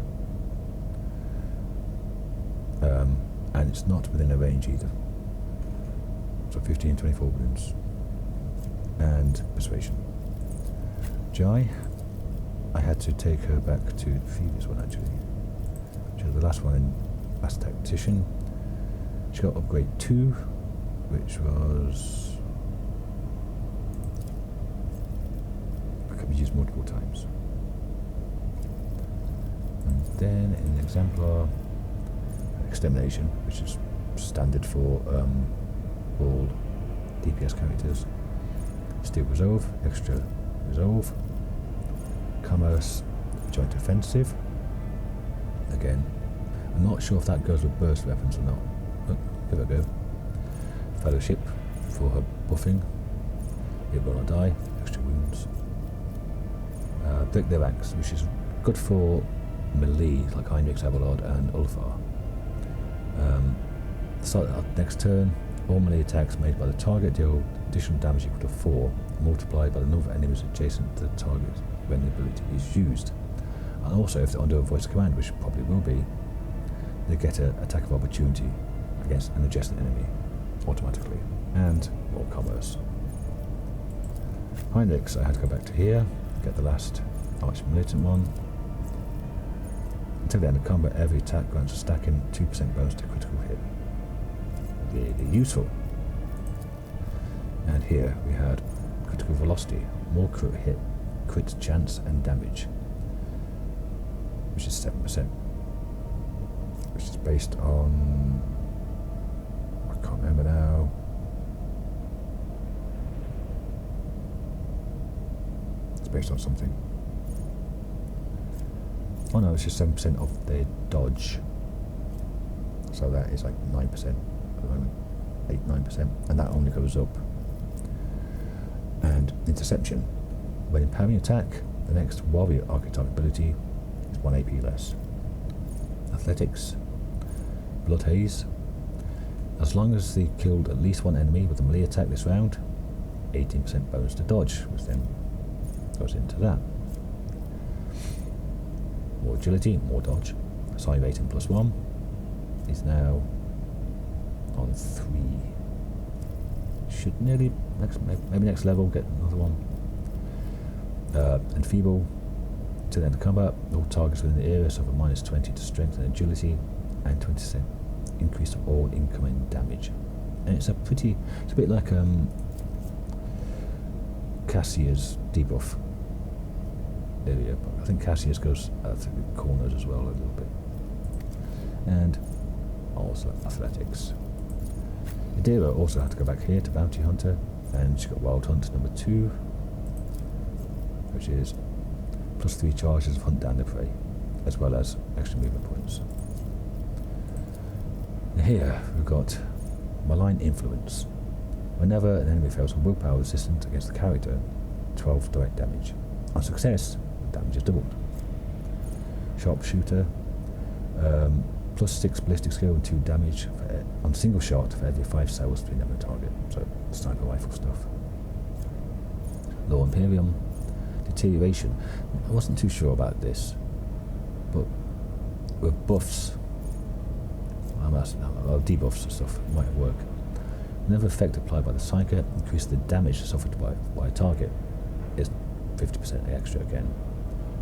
And it's not within a range either. So 15, 24 wounds. And Persuasion. Jai, I had to take her back to the previous one actually. She was the last one in Last Tactician. She got upgrade 2, which was... used multiple times. And then in Exemplar, Extermination, which is standard for all DPS characters. Steel Resolve, Extra Resolve, Commerce, Joint Offensive. Again, I'm not sure if that goes with burst weapons or not, but give it a go. Fellowship for her buffing. It will not die, extra wounds. Break their ranks, which is good for melee like Heinrich's Abelard and Ulfar. Start next turn, all melee attacks made by the target deal additional damage equal to 4, multiplied by the number of enemies adjacent to the target when the ability is used. And also, if they're under a voice command, which probably will be, they get an attack of opportunity against an adjacent enemy automatically. And more commerce. Heinrich's, I had to go back to here, get the last Arch militant one. Until the end of combat, every attack grants a stacking 2% bonus to critical hit. Really useful. And here we had critical velocity, more crit hit, crit chance and damage, which is 7%, which is based on, I can't remember now. It's based on something. Oh no, it's just 7% of their dodge. So that is like 9% at the moment. 8-9%. And that only goes up. And interception. When empowering attack, the next warrior archetype ability is 1 AP less. Athletics. Blood haze. As long as they killed at least one enemy with a melee attack this round, 18% bonus to dodge, which then goes into that. More agility, more dodge. Psi rating +1 is now on 3. Should nearly, maybe next level, get another one. Enfeeble to the end of combat. All targets within the area suffer -20 to strength and agility, and 20% increase of all incoming damage. And it's a bit like Cassia's debuff area, but I think Cassia's goes through the corners as well a little bit. And also athletics. Adira also had to go back here to Bounty Hunter, and she got Wild Hunt number 2, which is +3 charges of hunt down the prey, as well as extra movement points. And here we've got Malign Influence. Whenever an enemy fails a willpower resistance against the character, 12 direct damage. On success, the damage is doubled. Sharpshooter, +6 ballistic skill and 2 damage on single shot for every 5 cells between them and target. So sniper rifle stuff. Low Imperium, deterioration. I wasn't too sure about this, but with buffs, debuffs and stuff, it might work. Whenever effect applied by the Psyker increases the damage suffered by a target, is 50% extra again.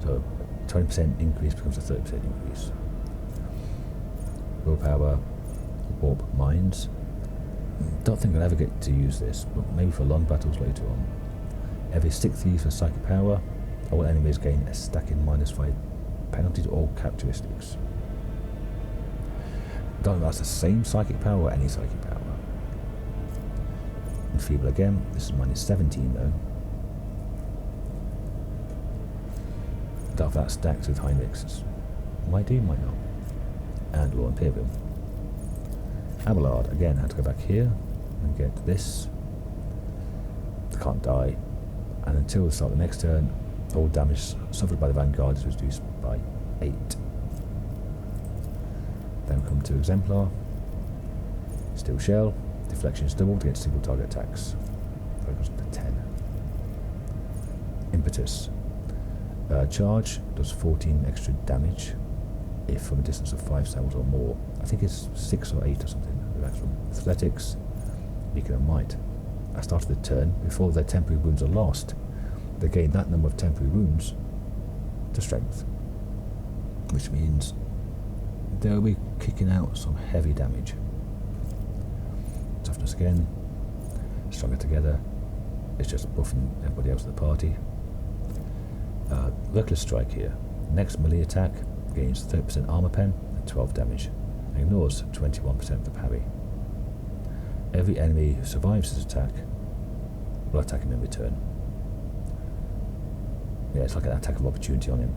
So 20% increase becomes a 30% increase. Willpower, warp mines. Don't think I'll ever get to use this, but maybe for long battles later on. Every 6 use for psychic power, all enemies gain a stacking -5 penalty to all characteristics. Don't know if that's the same psychic power or any psychic power. Enfeeble again, this is -17 though. Don't know if that stacks with high mixes. Might do, might not. And Low Imperium. Abelard, again, had to go back here and get this. Can't die. And until the start of the next turn, all damage suffered by the Vanguard is reduced by 8. Then we come to Exemplar. Steel Shell. Deflection is doubled against single target attacks. So it goes up to 10. Impetus. Charge does 14 extra damage if from a distance of 5 cells or more. I think it's 6 or 8 or something. That's from Athletics. Beacon of Might. At the start of the turn, before their temporary wounds are lost, they gain that number of temporary wounds to strength, which means they'll be kicking out some heavy damage. Toughness again, stronger together. It's just buffing everybody else in the party. Reckless Strike here. Next melee attack gains 30% armor pen and 12 damage, and ignores 21% of the parry. Every enemy who survives this attack will attack him in return. Yeah, it's like an attack of opportunity on him,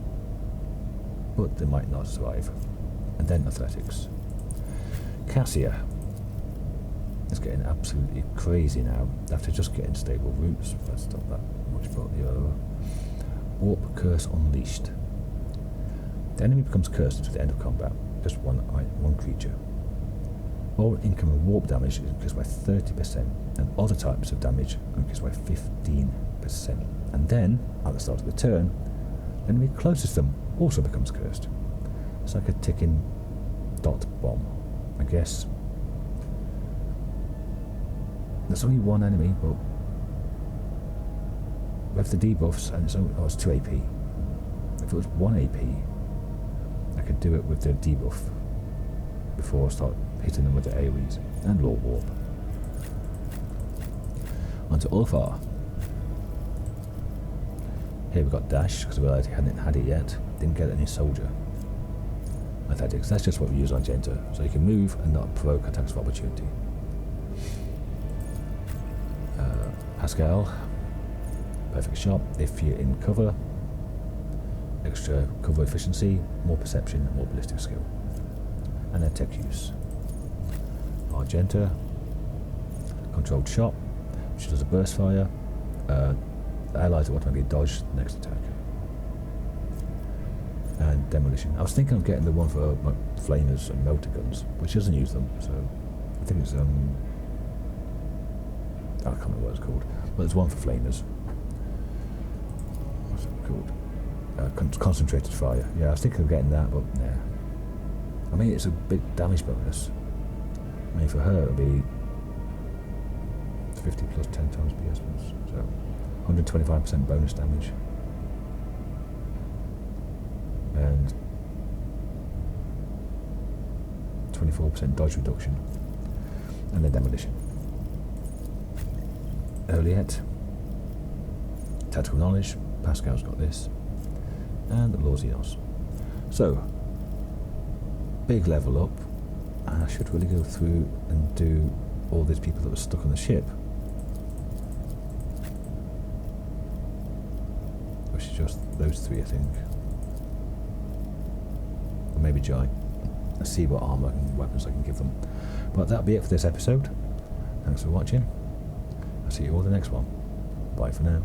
but they might not survive. And then Athletics. Cassia is getting absolutely crazy now after just getting stable roots. That's not that much, but Warp Curse Unleashed. The enemy becomes cursed until the end of combat. Just one creature. All incoming warp damage is increased by 30%, and other types of damage are increased by 15%. And then, at the start of the turn, the enemy closest to them also becomes cursed. It's like a ticking dot bomb, I guess. There's only one enemy, but with the debuffs, and it's 2 AP. If it was 1 AP, I could do it with the debuff before I start hitting them with the AoEs and Law Warp. Onto Ulfar. Here we've got Dash, because I realised he hadn't had it yet. Didn't get any Soldier. Athletics, that's just what we use on Genta, so you can move and not provoke attacks of opportunity. Pascal, perfect shot if you're in cover. Extra cover efficiency, more perception, more ballistic skill. And then tech use. Argenta, controlled shot, which does a burst fire. Allies automatically dodge the next attack. And demolition. I was thinking of getting the one for like, flamers and melter guns, which doesn't use them, so I think it's I can't remember what it's called, but there's one for flamers. What's it called? Concentrated fire. Yeah, I was thinking of getting that, but nah. I mean, it's a big damage bonus. I mean, for her, it'll be 50 plus 10 times PS bonus, so 125% bonus damage. And 24% dodge reduction. And then demolition. Earliet. Tactical knowledge. Pascal's got this. And Lorzinos. So, big level up. And I should really go through and do all these people that were stuck on the ship. Which is just those three, I think. Or maybe Jai. Let's see what armour and weapons I can give them. But that'll be it for this episode. Thanks for watching. I'll see you all in the next one. Bye for now.